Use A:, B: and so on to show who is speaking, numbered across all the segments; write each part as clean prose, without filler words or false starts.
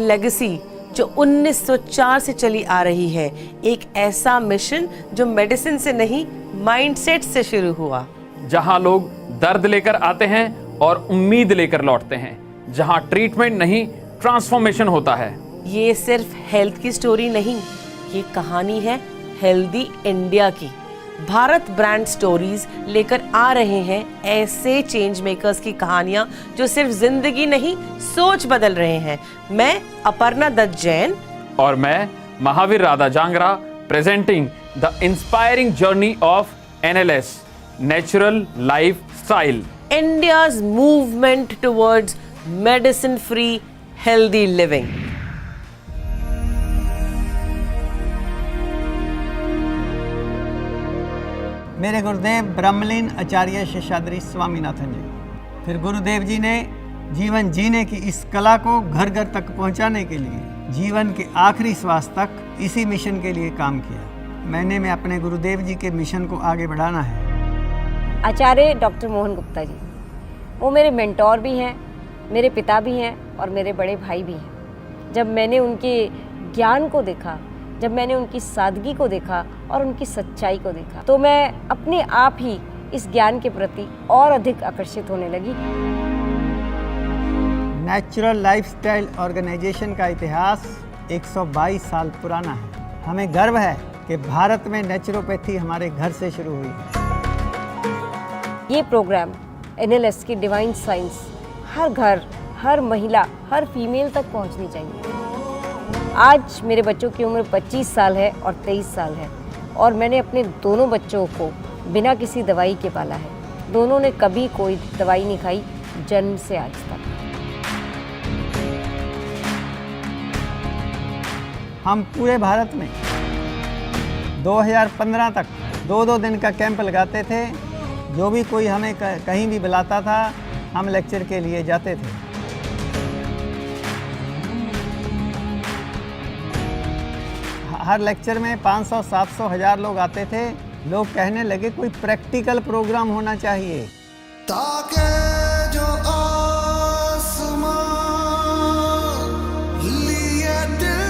A: Legacy जो 1904 से चली आ रही है, एक ऐसा मिशन जो मेडिसिन से नहीं माइंडसेट से शुरू हुआ।
B: जहां लोग दर्द लेकर आते हैं और उम्मीद लेकर लौटते हैं, जहां ट्रीटमेंट नहीं ट्रांसफॉर्मेशन होता है।
A: ये सिर्फ हेल्थ की स्टोरी नहीं, ये कहानी है हेल्दी इंडिया की। भारत ब्रांड स्टोरीज लेकर आ रहे हैं ऐसे चेंज मेकर्स की कहानियां जो सिर्फ जिंदगी नहीं सोच बदल रहे हैं। मैं अपर्णा दत्त जैन
B: और मैं Mahavir Radha Jangra, presenting the inspiring journey of NLS, natural life style,
A: India's movement towards medicine free healthy living.
C: मेरे गुरुदेव ब्रह्मलीन आचार्य शेषाद्री स्वामीनाथन जी। फिर गुरुदेव जी ने जीवन जीने की इस कला को घर घर तक पहुंचाने के लिए जीवन के आखिरी श्वास तक इसी मिशन के लिए काम किया। मैं अपने गुरुदेव जी के मिशन को आगे बढ़ाना है।
D: आचार्य डॉक्टर मोहन गुप्ता जी, वो मेरे मेंटोर भी हैं, मेरे पिता भी हैं और मेरे बड़े भाई भी हैं। जब मैंने उनके ज्ञान को देखा, जब मैंने उनकी सादगी को देखा और उनकी सच्चाई को देखा, तो मैं अपने आप ही इस ज्ञान के प्रति और अधिक आकर्षित होने लगी।
C: नेचुरल लाइफस्टाइल ऑर्गेनाइजेशन का इतिहास 122 साल पुराना है। हमें गर्व है कि भारत में नेचुरोपैथी हमारे घर से शुरू हुई है।
D: ये प्रोग्राम NLS की डिवाइन साइंस हर घर, हर महिला, हर फीमेल तक पहुंचनी चाहिए। आज मेरे बच्चों की उम्र 25 साल है और 23 साल है और मैंने अपने दोनों बच्चों को बिना किसी दवाई के पाला है। दोनों ने कभी कोई दवाई नहीं खाई जन्म से आज तक।
C: हम पूरे भारत में 2015 तक 2-2 दिन का कैंप लगाते थे। जो भी कोई हमें कहीं भी बुलाता था, हम लेक्चर के लिए जाते थे। हर लेक्चर में 500, 700, 1000 लोग आते थे। लोग कहने लगे कोई प्रैक्टिकल प्रोग्राम होना चाहिए।
E: ताके जो आसमां लिए दिल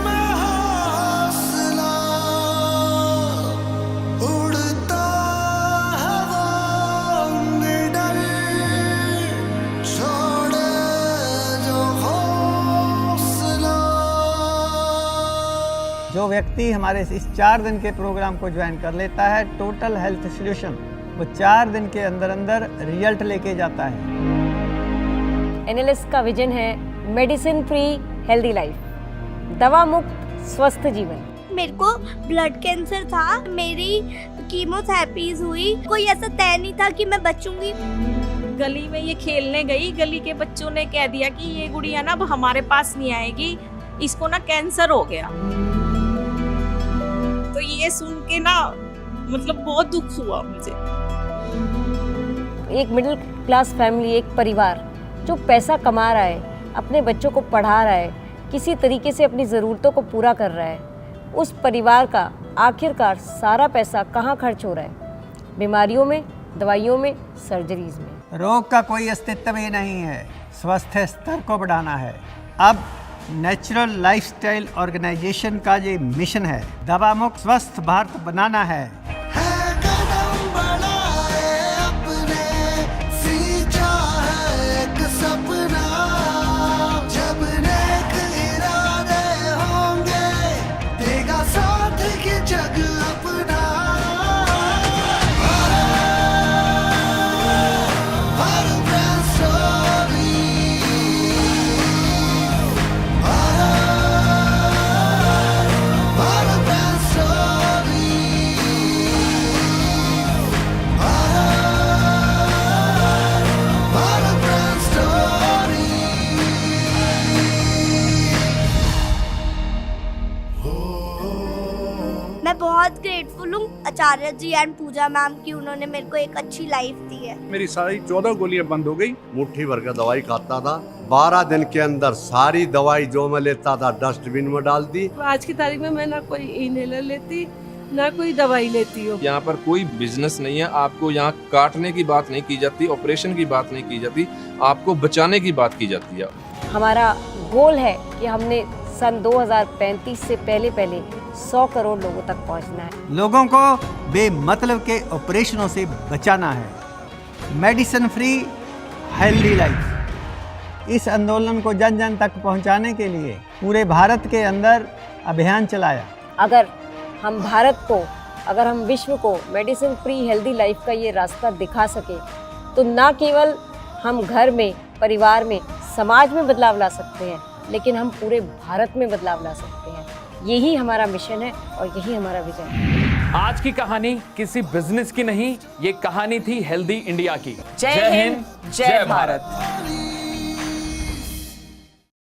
E: में हौसला, उड़ता हवा में डर, छोड़े जो हौसला।
C: जो व्यक्ति हमारे इस 4 दिन के प्रोग्राम को ज्वाइन कर लेता है, टोटल हेल्थ सॉल्यूशन, वो 4 दिन के अंदर अंदर रिजल्ट लेके जाता है।
D: NLS का विजन है मेडिसिन फ्री हेल्दी लाइफ, दवा मुक्त स्वस्थ जीवन।
F: मेरे को ब्लड कैंसर था, मेरी कीमोथेरेपीज हुई, कोई ऐसा तय नहीं था कि मैं बचूंगी।
G: गली में ये खेलने गई, गली के बच्चों ने कह दिया कि ये गुड़िया ना अब हमारे पास नहीं आएगी, इसको ना कैंसर हो गया। तो ये सुन के ना मतलब बहुत दुख हुआ मुझे।
D: एक मिडिल क्लास फैमिली, एक परिवार जो पैसा कमा रहा है, अपने बच्चों को पढ़ा रहा है, किसी तरीके से अपनी ज़रूरतों को पूरा कर रहा है, उस परिवार का आखिरकार सारा पैसा कहाँ खर्च हो रहा है? बीमारियों में, दवाइयों में, सर्जरीज में।
C: रोग का कोई अस्तित्व ही नहीं है, स्वास्थ्य स्तर को बढ़ाना है। अब नेचुरल लाइफस्टाइल ऑर्गेनाइजेशन का ये मिशन है, दवा मुक्त स्वस्थ भारत बनाना है।
F: मैं बहुत ग्रेटफुल हूँ आचार्य जी एंड पूजा मैम की, उन्होंने मेरे को एक अच्छी लाइफ दी है।
H: मेरी सारी 14 गोलियां बंद हो गई।
I: मुट्ठी भर का दवाई खाता था, 12 दिन के अंदर सारी दवाई जो मैं लेता था डस्टबिन में डाल दी।
G: आज की तारीख में मैं ना कोई इनहेलर लेती, ना कोई दवाई लेती हूँ।
J: यहाँ पर कोई बिजनेस नहीं है, आपको यहाँ काटने की बात नहीं की जाती, ऑपरेशन की बात नहीं की जाती, आपको बचाने की बात की जाती है।
D: हमारा गोल है कि हमने सन 2035 से पहले 100 करोड़ लोगों तक पहुंचना है।
C: लोगों को बेमतलब के ऑपरेशनों से बचाना है। मेडिसिन फ्री हेल्दी लाइफ, इस आंदोलन को जन जन तक पहुंचाने के लिए पूरे भारत के अंदर अभियान चलाया।
D: अगर हम भारत को, अगर हम विश्व को मेडिसिन फ्री हेल्दी लाइफ का ये रास्ता दिखा सके तो ना केवल हम घर में, परिवार में, समाज में बदलाव ला सकते हैं, लेकिन हम पूरे भारत में बदलाव ला सकते हैं। यही हमारा मिशन है और यही हमारा विजन है।
B: आज की कहानी किसी बिजनेस की नहीं, ये कहानी थी हेल्दी इंडिया की।
A: जय हिंद, जय भारत।